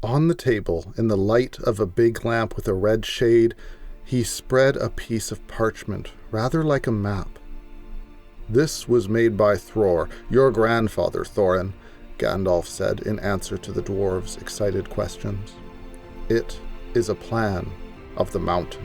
On the table, in the light of a big lamp with a red shade, he spread a piece of parchment, rather like a map. "This was made by Thror, your grandfather, Thorin," Gandalf said in answer to the dwarves' excited questions. "It is a plan of the mountain."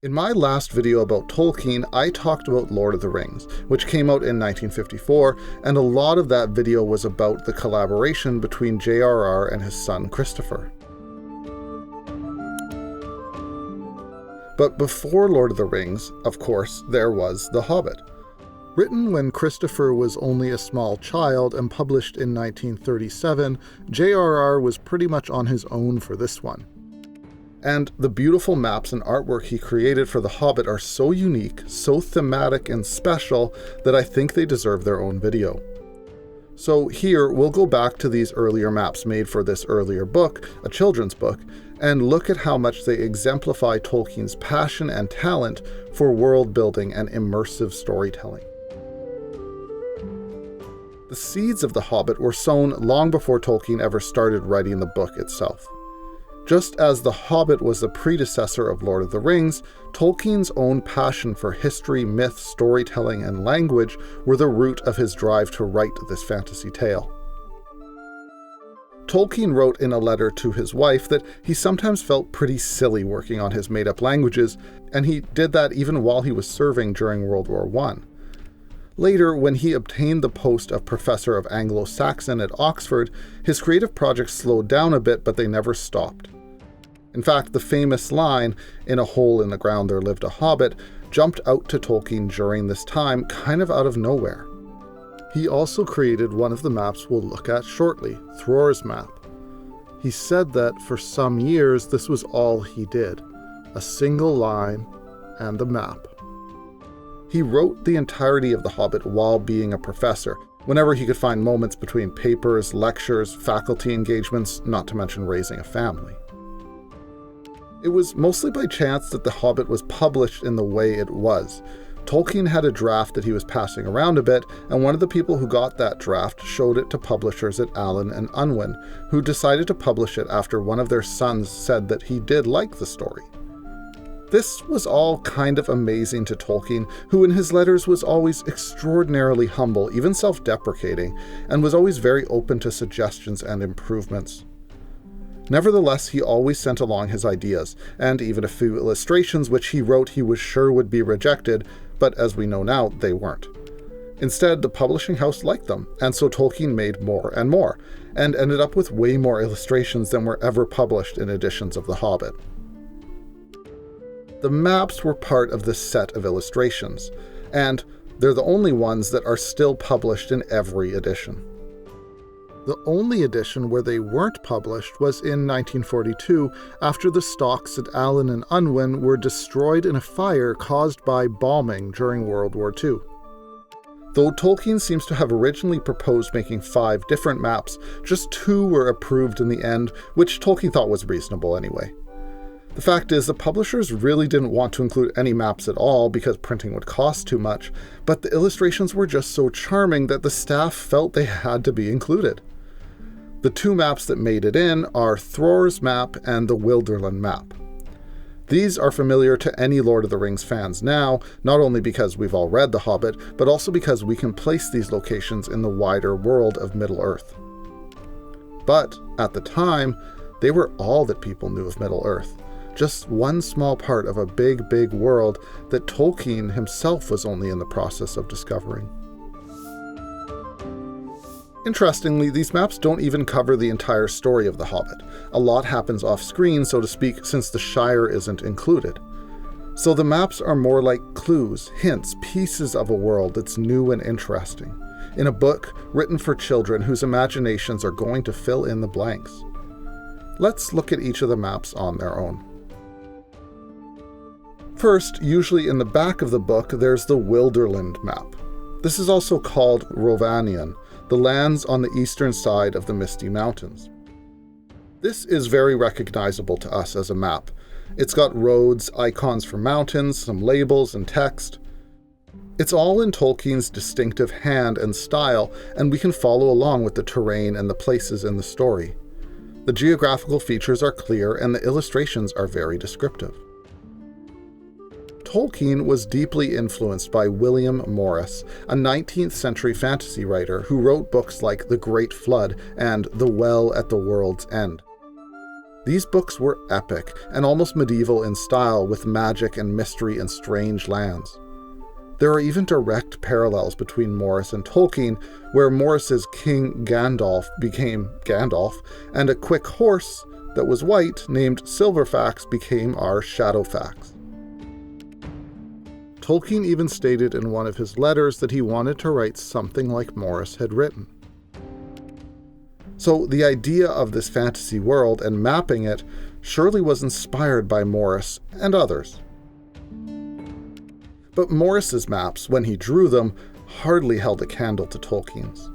In my last video about Tolkien, I talked about Lord of the Rings, which came out in 1954, and a lot of that video was about the collaboration between JRR and his son Christopher. But before Lord of the Rings, of course, there was The Hobbit. Written when Christopher was only a small child and published in 1937, JRR was pretty much on his own for this one. And the beautiful maps and artwork he created for The Hobbit are so unique, so thematic and special that I think they deserve their own video. So here, we'll go back to these earlier maps made for this earlier book, a children's book, and look at how much they exemplify Tolkien's passion and talent for world building and immersive storytelling. The seeds of The Hobbit were sown long before Tolkien ever started writing the book itself. Just as The Hobbit was the predecessor of Lord of the Rings, Tolkien's own passion for history, myth, storytelling, and language were the root of his drive to write this fantasy tale. Tolkien wrote in a letter to his wife that he sometimes felt pretty silly working on his made-up languages, and he did that even while he was serving during World War I. Later, when he obtained the post of Professor of Anglo-Saxon at Oxford, his creative projects slowed down a bit, but they never stopped. In fact, the famous line, "In a hole in the ground there lived a hobbit," jumped out to Tolkien during this time, kind of out of nowhere. He also created one of the maps we'll look at shortly, Thror's map. He said that for some years this was all he did, a single line and the map. He wrote the entirety of The Hobbit while being a professor, whenever he could find moments between papers, lectures, faculty engagements, not to mention raising a family. It was mostly by chance that The Hobbit was published in the way it was. Tolkien had a draft that he was passing around a bit, and one of the people who got that draft showed it to publishers at Allen and Unwin, who decided to publish it after one of their sons said that he did like the story. This was all kind of amazing to Tolkien, who in his letters was always extraordinarily humble, even self-deprecating, and was always very open to suggestions and improvements. Nevertheless, he always sent along his ideas, and even a few illustrations which he wrote he was sure would be rejected, but as we know now, they weren't. Instead, the publishing house liked them, and so Tolkien made more, and ended up with way more illustrations than were ever published in editions of The Hobbit. The maps were part of this set of illustrations, and they're the only ones that are still published in every edition. The only edition where they weren't published was in 1942, after the stocks at Allen and Unwin were destroyed in a fire caused by bombing during World War II. Though Tolkien seems to have originally proposed making 5 different maps, just 2 were approved in the end, which Tolkien thought was reasonable anyway. The fact is, the publishers really didn't want to include any maps at all because printing would cost too much, but the illustrations were just so charming that the staff felt they had to be included. The 2 maps that made it in are Thror's map and the Wilderland map. These are familiar to any Lord of the Rings fans now, not only because we've all read The Hobbit, but also because we can place these locations in the wider world of Middle-earth. But, at the time, they were all that people knew of Middle-earth. Just one small part of a big, big world that Tolkien himself was only in the process of discovering. Interestingly, these maps don't even cover the entire story of The Hobbit. A lot happens off-screen, so to speak, since the Shire isn't included. So the maps are more like clues, hints, pieces of a world that's new and interesting, in a book written for children whose imaginations are going to fill in the blanks. Let's look at each of the maps on their own. First, usually in the back of the book, there's the Wilderland map. This is also called Rovanion, the lands on the eastern side of the Misty Mountains. This is very recognizable to us as a map. It's got roads, icons for mountains, some labels and text. It's all in Tolkien's distinctive hand and style, and we can follow along with the terrain and the places in the story. The geographical features are clear and the illustrations are very descriptive. Tolkien was deeply influenced by William Morris, a 19th century fantasy writer who wrote books like The Great Flood and The Well at the World's End. These books were epic and almost medieval in style, with magic and mystery and strange lands. There are even direct parallels between Morris and Tolkien, where Morris's King Gandalf became Gandalf, and a quick horse that was white named Silverfax became our Shadowfax. Tolkien even stated in one of his letters that he wanted to write something like Morris had written. So the idea of this fantasy world and mapping it surely was inspired by Morris and others. But Morris's maps, when he drew them, hardly held a candle to Tolkien's.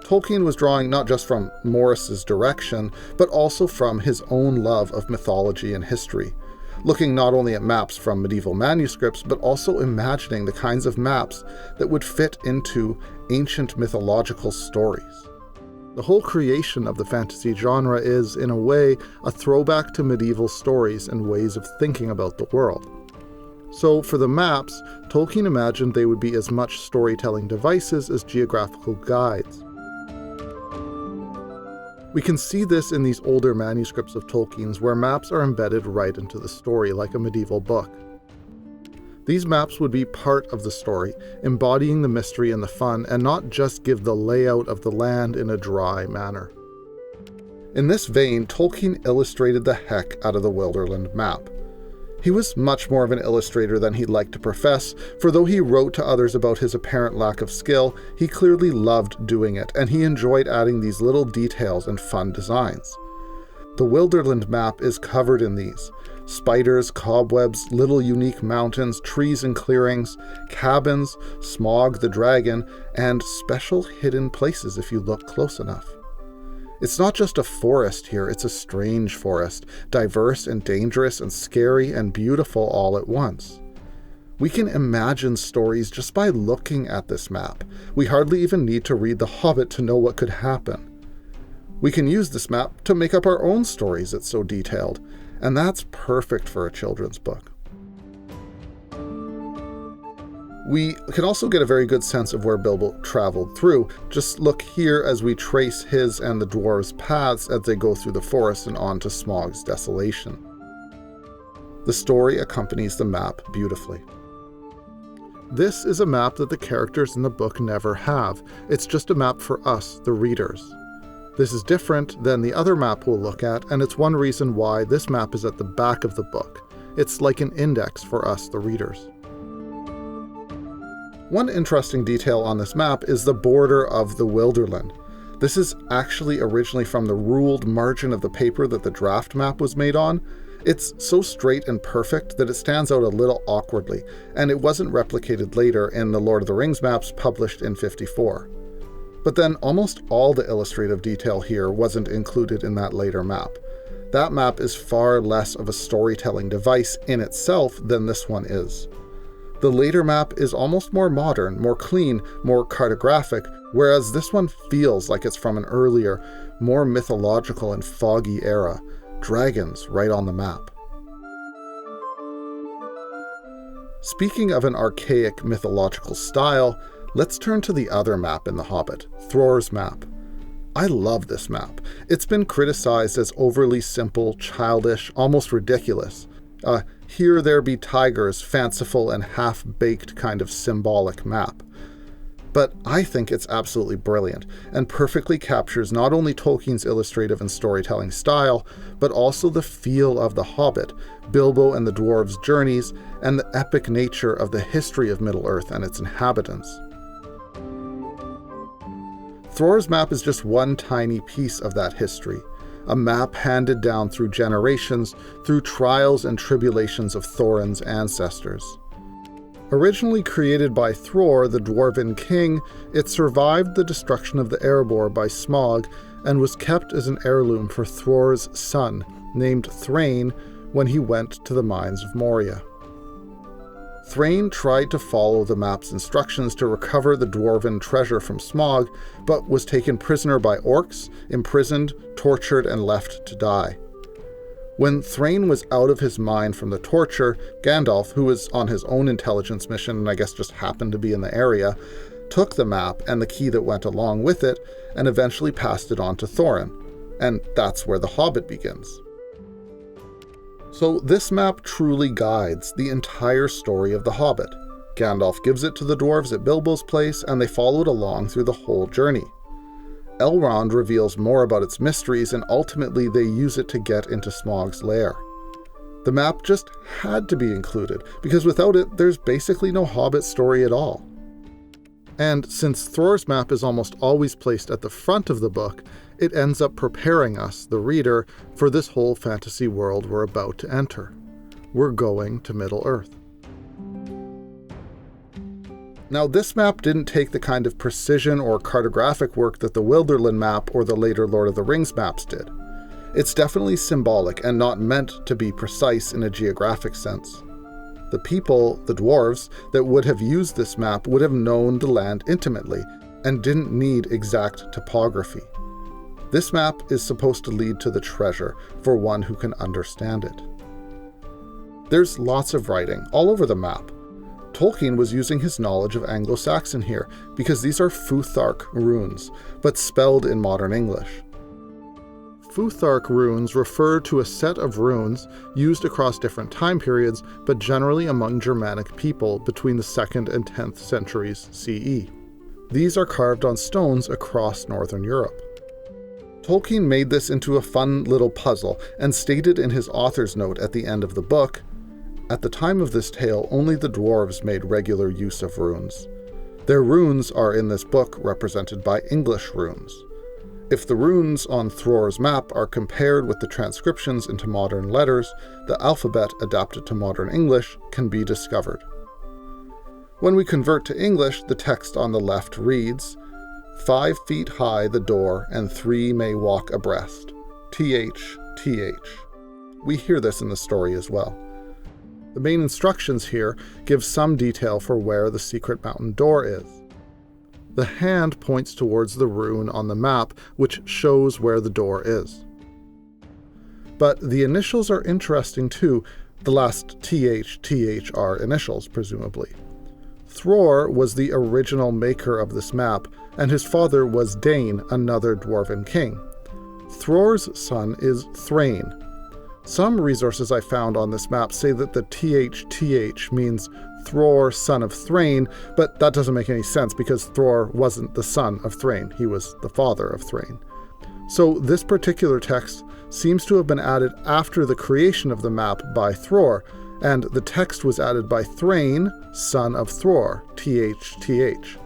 Tolkien was drawing not just from Morris's direction, but also from his own love of mythology and history, looking not only at maps from medieval manuscripts, but also imagining the kinds of maps that would fit into ancient mythological stories. The whole creation of the fantasy genre is, in a way, a throwback to medieval stories and ways of thinking about the world. So for the maps, Tolkien imagined they would be as much storytelling devices as geographical guides. We can see this in these older manuscripts of Tolkien's, where maps are embedded right into the story like a medieval book. These maps would be part of the story, embodying the mystery and the fun, and not just give the layout of the land in a dry manner. In this vein, Tolkien illustrated the heck out of the Wilderland map. He was much more of an illustrator than he'd like to profess, for though he wrote to others about his apparent lack of skill, he clearly loved doing it, and he enjoyed adding these little details and fun designs. The Wilderland map is covered in these: spiders, cobwebs, little unique mountains, trees and clearings, cabins, Smaug the dragon, and special hidden places if you look close enough. It's not just a forest here, it's a strange forest, diverse and dangerous and scary and beautiful all at once. We can imagine stories just by looking at this map. We hardly even need to read The Hobbit to know what could happen. We can use this map to make up our own stories, it's so detailed, and that's perfect for a children's book. We can also get a very good sense of where Bilbo traveled through. Just look here as we trace his and the dwarves' paths as they go through the forest and on to Smaug's desolation. The story accompanies the map beautifully. This is a map that the characters in the book never have. It's just a map for us, the readers. This is different than the other map we'll look at, and it's one reason why this map is at the back of the book. It's like an index for us, the readers. One interesting detail on this map is the border of the Wilderland. This is actually originally from the ruled margin of the paper that the draft map was made on. It's so straight and perfect that it stands out a little awkwardly, and it wasn't replicated later in the Lord of the Rings maps published in '54. But then almost all the illustrative detail here wasn't included in that later map. That map is far less of a storytelling device in itself than this one is. The later map is almost more modern, more clean, more cartographic, whereas this one feels like it's from an earlier, more mythological and foggy era. Dragons right on the map. Speaking of an archaic mythological style, let's turn to the other map in The Hobbit, Thror's map. I love this map. It's been criticized as overly simple, childish, almost ridiculous. Here there be tigers, fanciful and half-baked kind of symbolic map. But I think it's absolutely brilliant, and perfectly captures not only Tolkien's illustrative and storytelling style, but also the feel of The Hobbit, Bilbo and the dwarves' journeys, and the epic nature of the history of Middle-earth and its inhabitants. Thror's map is just one tiny piece of that history, a map handed down through generations, through trials and tribulations of Thorin's ancestors. Originally created by Thror, the Dwarven king, it survived the destruction of the Erebor by Smaug and was kept as an heirloom for Thror's son, named Thrain, when he went to the mines of Moria. Thrain tried to follow the map's instructions to recover the Dwarven treasure from Smaug, but was taken prisoner by orcs, imprisoned, tortured, and left to die. When Thrain was out of his mind from the torture, Gandalf, who was on his own intelligence mission and I guess just happened to be in the area, took the map and the key that went along with it and eventually passed it on to Thorin. And that's where The Hobbit begins. So this map truly guides the entire story of The Hobbit. Gandalf gives it to the dwarves at Bilbo's place, and they follow it along through the whole journey. Elrond reveals more about its mysteries, and ultimately they use it to get into Smaug's lair. The map just had to be included, because without it, there's basically no Hobbit story at all. And since Thror's map is almost always placed at the front of the book, it ends up preparing us, the reader, for this whole fantasy world we're about to enter. We're going to Middle-earth. Now, this map didn't take the kind of precision or cartographic work that the Wilderland map or the later Lord of the Rings maps did. It's definitely symbolic and not meant to be precise in a geographic sense. The people, the dwarves, that would have used this map would have known the land intimately and didn't need exact topography. This map is supposed to lead to the treasure for one who can understand it. There's lots of writing all over the map. Tolkien was using his knowledge of Anglo-Saxon here because these are Futhark runes, but spelled in modern English. Futhark runes refer to a set of runes used across different time periods, but generally among Germanic people between the 2nd and 10th centuries CE. These are carved on stones across Northern Europe. Tolkien made this into a fun little puzzle and stated in his author's note at the end of the book, "At the time of this tale, only the dwarves made regular use of runes. Their runes are in this book represented by English runes. If the runes on Thror's map are compared with the transcriptions into modern letters, the alphabet adapted to modern English can be discovered." When we convert to English, the text on the left reads, 5 feet high the door, and 3 may walk abreast. TH, TH. We hear this in the story as well. The main instructions here give some detail for where the secret mountain door is. The hand points towards the rune on the map, which shows where the door is. But the initials are interesting too, the last TH, TH are initials, presumably. Thror was the original maker of this map, and his father was Dain, another dwarven king. Thror's son is Thrain. Some resources I found on this map say that the TH means Thror, son of Thrain, but that doesn't make any sense because Thror wasn't the son of Thrain, he was the father of Thrain. So this particular text seems to have been added after the creation of the map by Thror, and the text was added by Thrain, son of Thror, TH.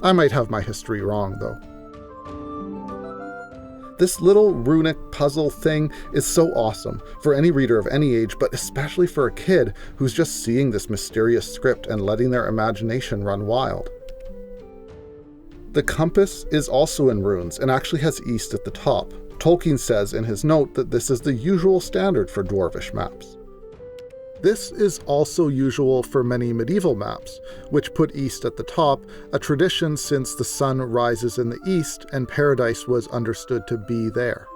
I might have my history wrong, though. This little runic puzzle thing is so awesome for any reader of any age, but especially for a kid who's just seeing this mysterious script and letting their imagination run wild. The compass is also in runes and actually has east at the top. Tolkien says in his note that this is the usual standard for dwarvish maps. This is also usual for many medieval maps, which put east at the top, a tradition since the sun rises in the east and paradise was understood to be there.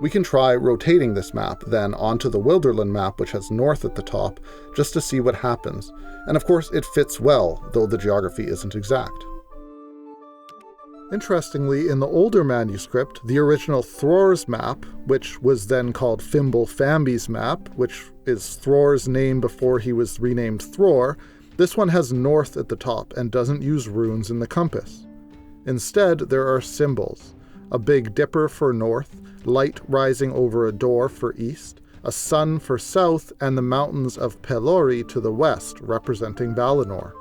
We can try rotating this map then onto the Wilderland map, which has north at the top, just to see what happens, and of course it fits well, though the geography isn't exact. Interestingly, in the older manuscript, the original Thror's map, which was then called Fimble Famby's map, which is Thror's name before he was renamed Thror, this one has north at the top and doesn't use runes in the compass. Instead, there are symbols: a Big Dipper for north, light rising over a door for east, a sun for south, and the mountains of Pelori to the west, representing Valinor.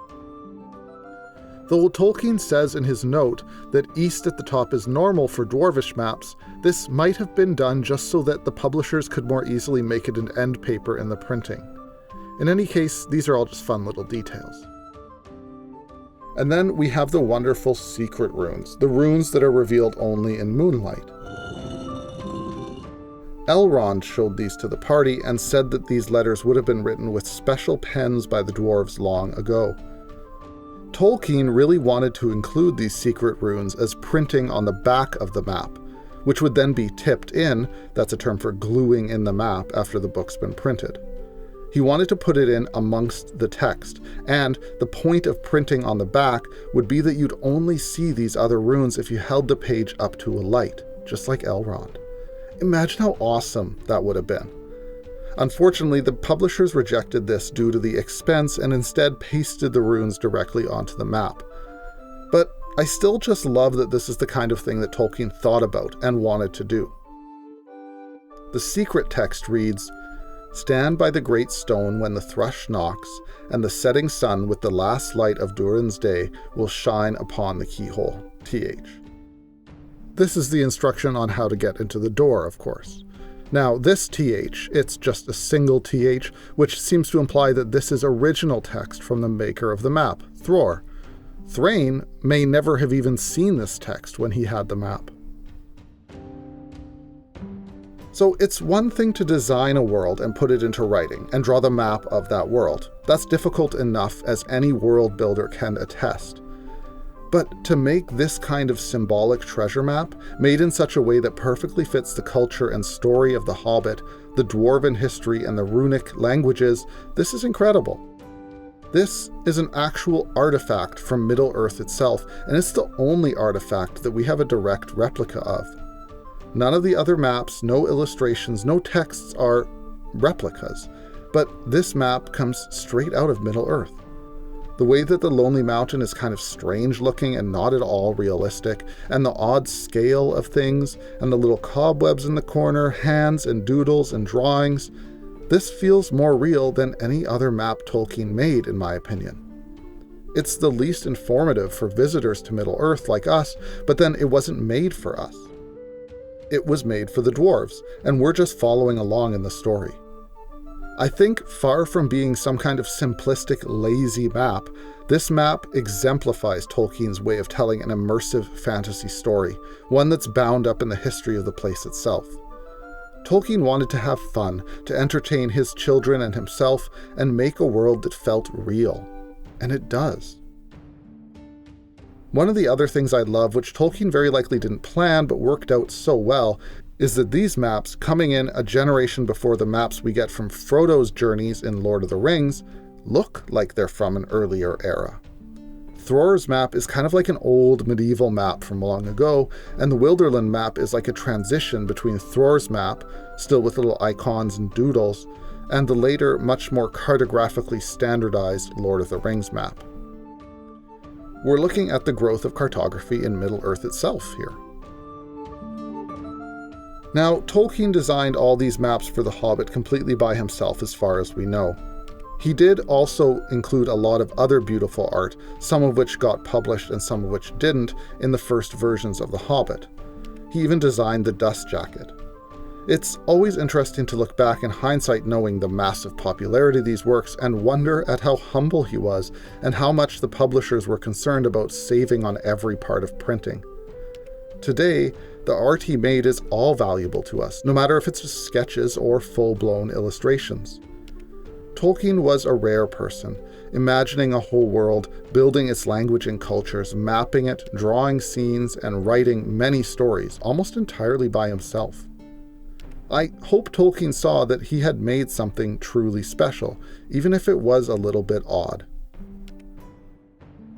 Though Tolkien says in his note that east at the top is normal for dwarvish maps, this might have been done just so that the publishers could more easily make it an end paper in the printing. In any case, these are all just fun little details. And then we have the wonderful secret runes, the runes that are revealed only in moonlight. Elrond showed these to the party and said that these letters would have been written with special pens by the dwarves long ago. Tolkien really wanted to include these secret runes as printing on the back of the map, which would then be tipped in, that's a term for gluing in the map after the book's been printed. He wanted to put it in amongst the text, and the point of printing on the back would be that you'd only see these other runes if you held the page up to a light, just like Elrond. Imagine how awesome that would have been. Unfortunately, the publishers rejected this due to the expense and instead pasted the runes directly onto the map. But I still just love that this is the kind of thing that Tolkien thought about and wanted to do. The secret text reads, "Stand by the great stone when the thrush knocks, and the setting sun with the last light of Durin's day will shine upon the keyhole, TH." This is the instruction on how to get into the door, of course. Now, this TH, it's just a single TH, which seems to imply that this is original text from the maker of the map, Thror. Thrain may never have even seen this text when he had the map. So it's one thing to design a world and put it into writing and draw the map of that world. That's difficult enough, as any world builder can attest. But to make this kind of symbolic treasure map, made in such a way that perfectly fits the culture and story of the Hobbit, the dwarven history, and the runic languages, this is incredible. This is an actual artifact from Middle-earth itself, and it's the only artifact that we have a direct replica of. None of the other maps, no illustrations, no texts are replicas, but this map comes straight out of Middle-earth. The way that the Lonely Mountain is kind of strange looking and not at all realistic, and the odd scale of things, and the little cobwebs in the corner, hands and doodles and drawings, this feels more real than any other map Tolkien made, in my opinion. It's the least informative for visitors to Middle-earth like us, but then it wasn't made for us. It was made for the dwarves, and we're just following along in the story. I think, far from being some kind of simplistic, lazy map, this map exemplifies Tolkien's way of telling an immersive fantasy story, one that's bound up in the history of the place itself. Tolkien wanted to have fun, to entertain his children and himself, and make a world that felt real. And it does. One of the other things I love, which Tolkien very likely didn't plan but worked out so well, is that these maps, coming in a generation before the maps we get from Frodo's journeys in Lord of the Rings, look like they're from an earlier era. Thror's map is kind of like an old medieval map from long ago, and the Wilderland map is like a transition between Thror's map, still with little icons and doodles, and the later, much more cartographically standardized Lord of the Rings map. We're looking at the growth of cartography in Middle-earth itself here. Now, Tolkien designed all these maps for The Hobbit completely by himself as far as we know. He did also include a lot of other beautiful art, some of which got published and some of which didn't, in the first versions of The Hobbit. He even designed the dust jacket. It's always interesting to look back in hindsight knowing the massive popularity of these works and wonder at how humble he was and how much the publishers were concerned about saving on every part of printing. Today, the art he made is all valuable to us, no matter if it's just sketches or full-blown illustrations. Tolkien was a rare person, imagining a whole world, building its language and cultures, mapping it, drawing scenes, and writing many stories, almost entirely by himself. I hope Tolkien saw that he had made something truly special, even if it was a little bit odd.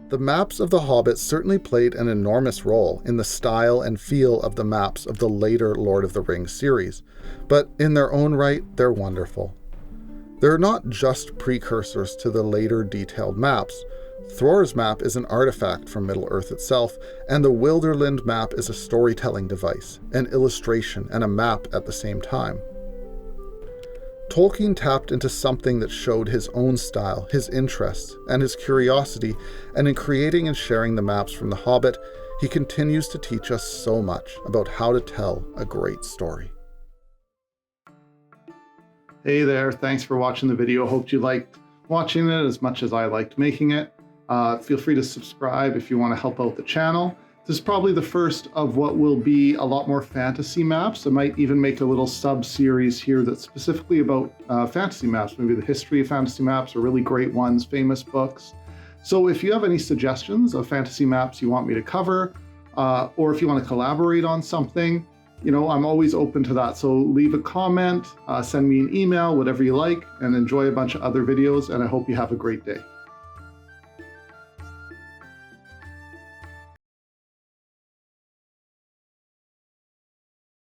The maps of The Hobbit certainly played an enormous role in the style and feel of the maps of the later Lord of the Rings series, but in their own right, they're wonderful. They're not just precursors to the later detailed maps. Thror's map is an artifact from Middle-earth itself, and the Wilderland map is a storytelling device, an illustration, and a map at the same time. Tolkien tapped into something that showed his own style, his interests, and his curiosity, and in creating and sharing the maps from The Hobbit, he continues to teach us so much about how to tell a great story. Hey there, thanks for watching the video. Hope you liked watching it as much as I liked making it. Feel free to subscribe if you want to help out the channel. This is probably the first of what will be a lot more fantasy maps. I might even make a little sub-series here that's specifically about fantasy maps, maybe the history of fantasy maps or really great ones, famous books. So if you have any suggestions of fantasy maps you want me to cover, or if you want to collaborate on something, I'm always open to that. So leave a comment, send me an email, whatever you like, and enjoy a bunch of other videos, and I hope you have a great day.